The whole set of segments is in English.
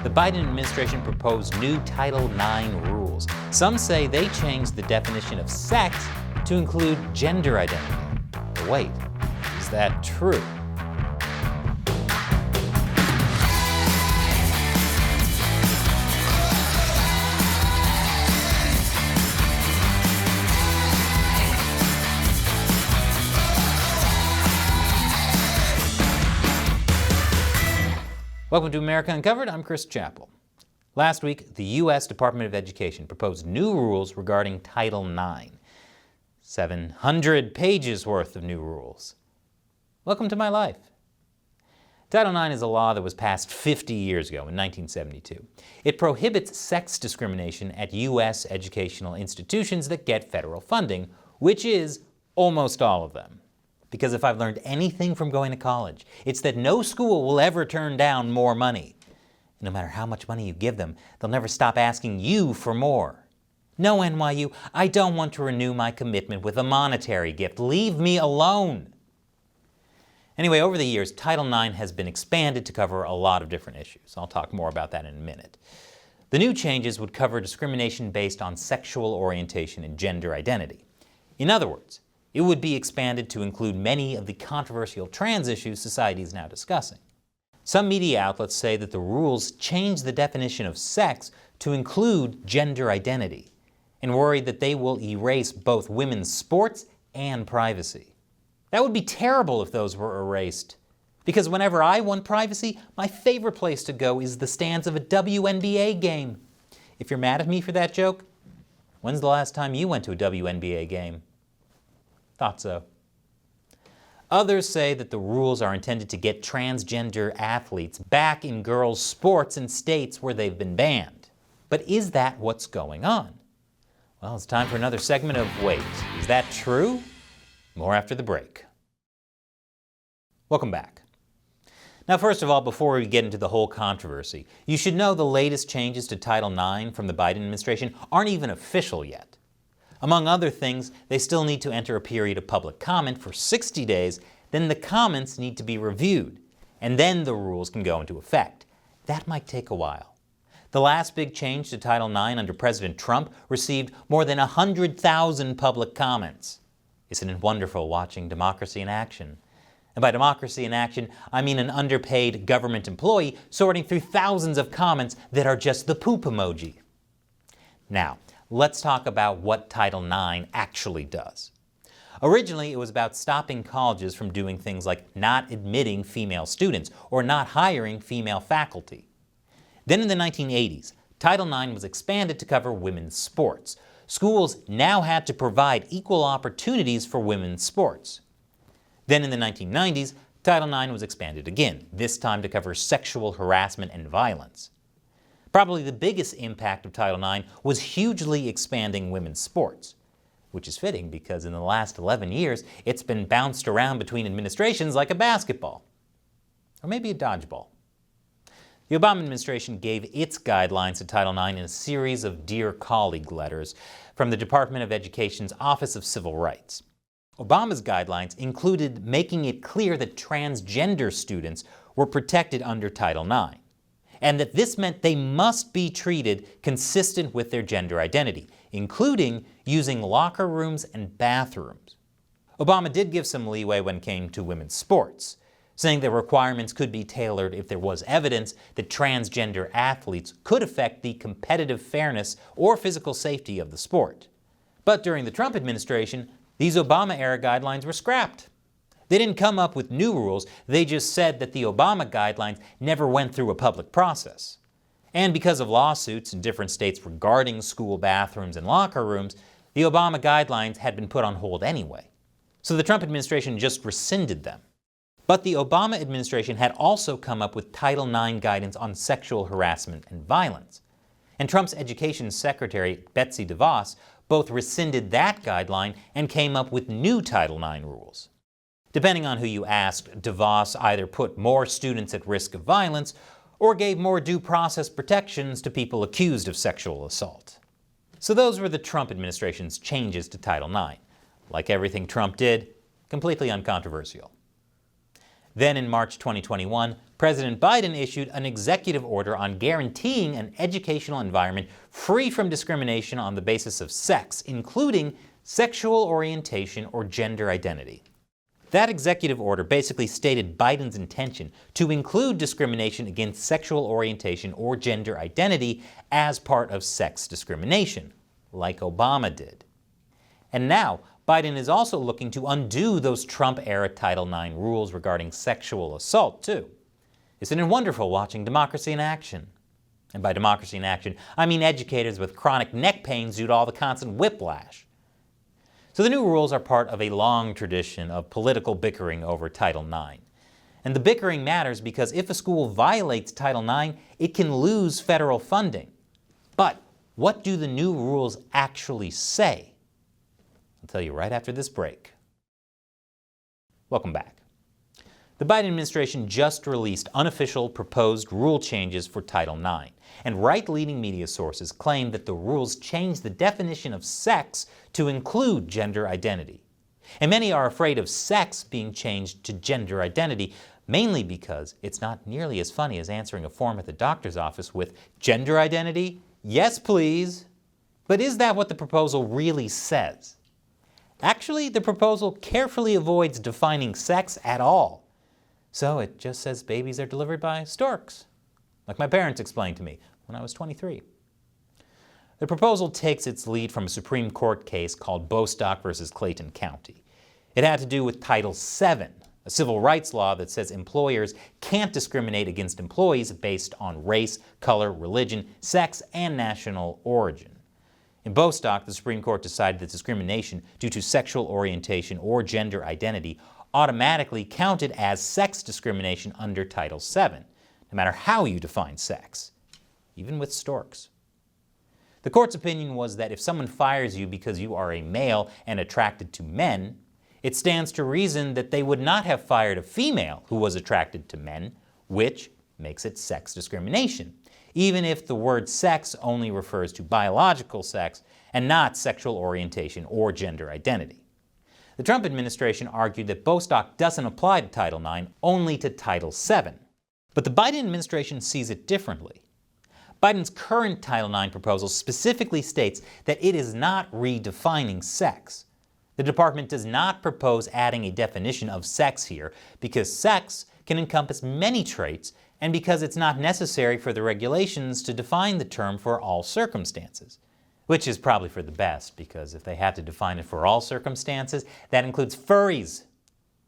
The Biden administration proposed new Title IX rules. Some say they changed the definition of sex to include gender identity. But wait, is that true? Welcome to America Uncovered. I'm Chris Chappell. Last week, the U.S. Department of Education proposed new rules regarding Title IX. 700 pages worth of new rules. Welcome to my life. Title IX is a law that was passed 50 years ago in 1972. It prohibits sex discrimination at U.S. educational institutions that get federal funding, which is almost all of them. Because if I've learned anything from going to college, it's that no school will ever turn down more money. No matter how much money you give them, they'll never stop asking you for more. No, NYU, I don't want to renew my commitment with a monetary gift. Leave me alone. Anyway, over the years, Title IX has been expanded to cover a lot of different issues. I'll talk more about that in a minute. The new changes would cover discrimination based on sexual orientation and gender identity. In other words, it would be expanded to include many of the controversial trans issues society is now discussing. Some media outlets say that the rules change the definition of sex to include gender identity, and worry that they will erase both women's sports and privacy. That would be terrible if those were erased, because whenever I want privacy, my favorite place to go is the stands of a WNBA game. If you're mad at me for that joke, when's the last time you went to a WNBA game? Thought so. Others say that the rules are intended to get transgender athletes back in girls' sports in states where they've been banned. But is that what's going on? Well, it's time for another segment of Wait, is that true? More after the break. Welcome back. Now, first of all, before we get into the whole controversy, you should know the latest changes to Title IX from the Biden administration aren't even official yet. Among other things, they still need to enter a period of public comment for 60 days, then the comments need to be reviewed, and then the rules can go into effect. That might take a while. The last big change to Title IX under President Trump received more than 100,000 public comments. Isn't it wonderful watching democracy in action? And by democracy in action, I mean an underpaid government employee sorting through thousands of comments that are just the poop emoji. Now, let's talk about what Title IX actually does. Originally, it was about stopping colleges from doing things like not admitting female students or not hiring female faculty. Then in the 1980s, Title IX was expanded to cover women's sports. Schools now had to provide equal opportunities for women's sports. Then in the 1990s, Title IX was expanded again, this time to cover sexual harassment and violence. Probably the biggest impact of Title IX was hugely expanding women's sports, which is fitting because in the last 11 years, it's been bounced around between administrations like a basketball, or maybe a dodgeball. The Obama administration gave its guidelines to Title IX in a series of Dear Colleague letters from the Department of Education's Office of Civil Rights. Obama's guidelines included making it clear that transgender students were protected under Title IX, and that this meant they must be treated consistent with their gender identity, including using locker rooms and bathrooms. Obama did give some leeway when it came to women's sports, saying that requirements could be tailored if there was evidence that transgender athletes could affect the competitive fairness or physical safety of the sport. But during the Trump administration, these Obama-era guidelines were scrapped. They didn't come up with new rules, they just said that the Obama guidelines never went through a public process. And because of lawsuits in different states regarding school bathrooms and locker rooms, the Obama guidelines had been put on hold anyway. So the Trump administration just rescinded them. But the Obama administration had also come up with Title IX guidance on sexual harassment and violence. And Trump's education secretary, Betsy DeVos, both rescinded that guideline and came up with new Title IX rules. Depending on who you asked, DeVos either put more students at risk of violence or gave more due process protections to people accused of sexual assault. So those were the Trump administration's changes to Title IX. Like everything Trump did, completely uncontroversial. Then in March 2021, President Biden issued an executive order on guaranteeing an educational environment free from discrimination on the basis of sex, including sexual orientation or gender identity. That executive order basically stated Biden's intention to include discrimination against sexual orientation or gender identity as part of sex discrimination, like Obama did. And now, Biden is also looking to undo those Trump-era Title IX rules regarding sexual assault, too. Isn't it wonderful watching democracy in action? And by democracy in action, I mean educators with chronic neck pains due to all the constant whiplash. So the new rules are part of a long tradition of political bickering over Title IX. And the bickering matters because if a school violates Title IX, it can lose federal funding. But what do the new rules actually say? I'll tell you right after this break. Welcome back. The Biden administration just released unofficial proposed rule changes for Title IX, and right-leaning media sources claim that the rules change the definition of sex to include gender identity. And many are afraid of sex being changed to gender identity, mainly because it's not nearly as funny as answering a form at the doctor's office with gender identity? Yes, please. But is that what the proposal really says? Actually, the proposal carefully avoids defining sex at all. So it just says babies are delivered by storks, like my parents explained to me when I was 23. The proposal takes its lead from a Supreme Court case called Bostock versus Clayton County. It had to do with Title VII, a civil rights law that says employers can't discriminate against employees based on race, color, religion, sex, and national origin. In Bostock, the Supreme Court decided that discrimination due to sexual orientation or gender identity automatically counted as sex discrimination under Title VII, no matter how you define sex, even with storks. The court's opinion was that if someone fires you because you are a male and attracted to men, it stands to reason that they would not have fired a female who was attracted to men, which makes it sex discrimination, even if the word sex only refers to biological sex and not sexual orientation or gender identity. The Trump administration argued that Bostock doesn't apply to Title IX, only to Title VII. But the Biden administration sees it differently. Biden's current Title IX proposal specifically states that it is not redefining sex. The department does not propose adding a definition of sex here because sex can encompass many traits and because it's not necessary for the regulations to define the term for all circumstances. Which is probably for the best, because if they have to define it for all circumstances, that includes furries.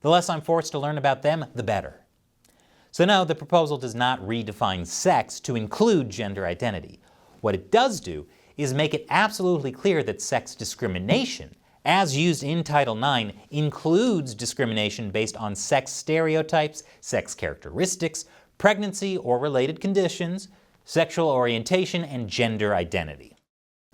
The less I'm forced to learn about them, the better. So no, the proposal does not redefine sex to include gender identity. What it does do is make it absolutely clear that sex discrimination, as used in Title IX, includes discrimination based on sex stereotypes, sex characteristics, pregnancy or related conditions, sexual orientation, and gender identity.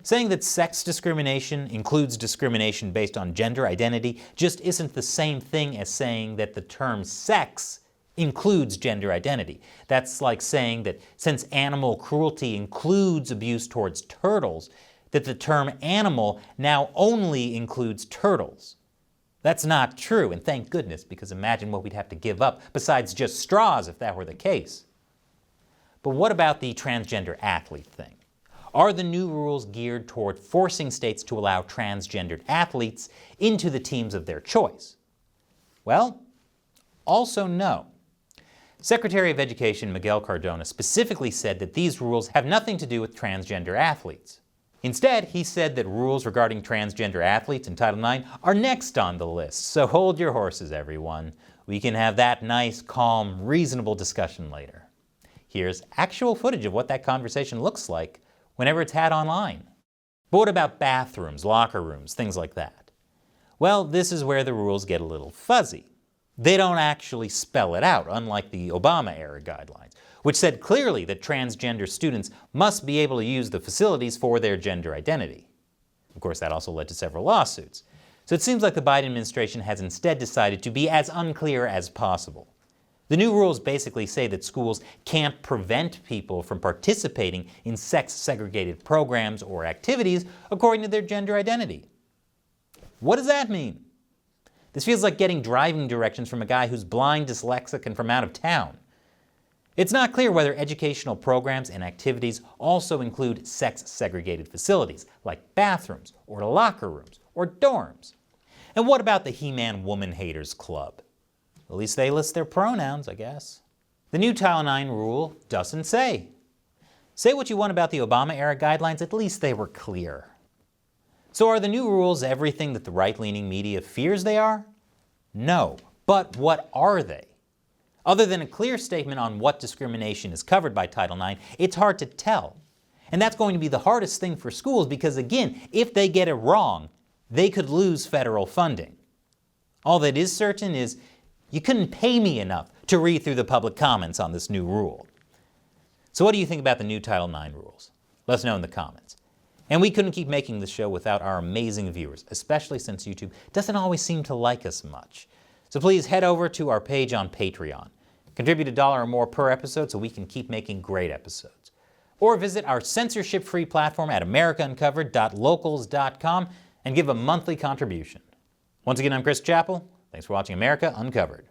Saying that sex discrimination includes discrimination based on gender identity just isn't the same thing as saying that the term sex includes gender identity. That's like saying that since animal cruelty includes abuse towards turtles, that the term animal now only includes turtles. That's not true, and thank goodness, because imagine what we'd have to give up besides just straws if that were the case. But what about the transgender athlete thing? Are the new rules geared toward forcing states to allow transgendered athletes into the teams of their choice? Well, also no. Secretary of Education Miguel Cardona specifically said that these rules have nothing to do with transgender athletes. Instead, he said that rules regarding transgender athletes in Title IX are next on the list, so hold your horses, everyone. We can have that nice, calm, reasonable discussion later. Here's actual footage of what that conversation looks like whenever it's had online. But what about bathrooms, locker rooms, things like that? Well, this is where the rules get a little fuzzy. They don't actually spell it out, unlike the Obama-era guidelines, which said clearly that transgender students must be able to use the facilities for their gender identity. Of course, that also led to several lawsuits. So it seems like the Biden administration has instead decided to be as unclear as possible. The new rules basically say that schools can't prevent people from participating in sex-segregated programs or activities according to their gender identity. What does that mean? This feels like getting driving directions from a guy who's blind, dyslexic, and from out of town. It's not clear whether educational programs and activities also include sex-segregated facilities, like bathrooms, or locker rooms, or dorms. And what about the He-Man Woman Haters Club? At least they list their pronouns, I guess. The new Title IX rule doesn't say. Say what you want about the Obama-era guidelines, at least they were clear. So are the new rules everything that the right-leaning media fears they are? No, but what are they? Other than a clear statement on what discrimination is covered by Title IX, it's hard to tell. And that's going to be the hardest thing for schools because, again, if they get it wrong, they could lose federal funding. All that is certain is you couldn't pay me enough to read through the public comments on this new rule. So what do you think about the new Title IX rules? Let us know in the comments. And we couldn't keep making this show without our amazing viewers, especially since YouTube doesn't always seem to like us much. So please head over to our page on Patreon. Contribute $1 or more per episode so we can keep making great episodes. Or visit our censorship-free platform at americauncovered.locals.com and give a monthly contribution. Once again, I'm Chris Chappell. Thanks for watching America Uncovered.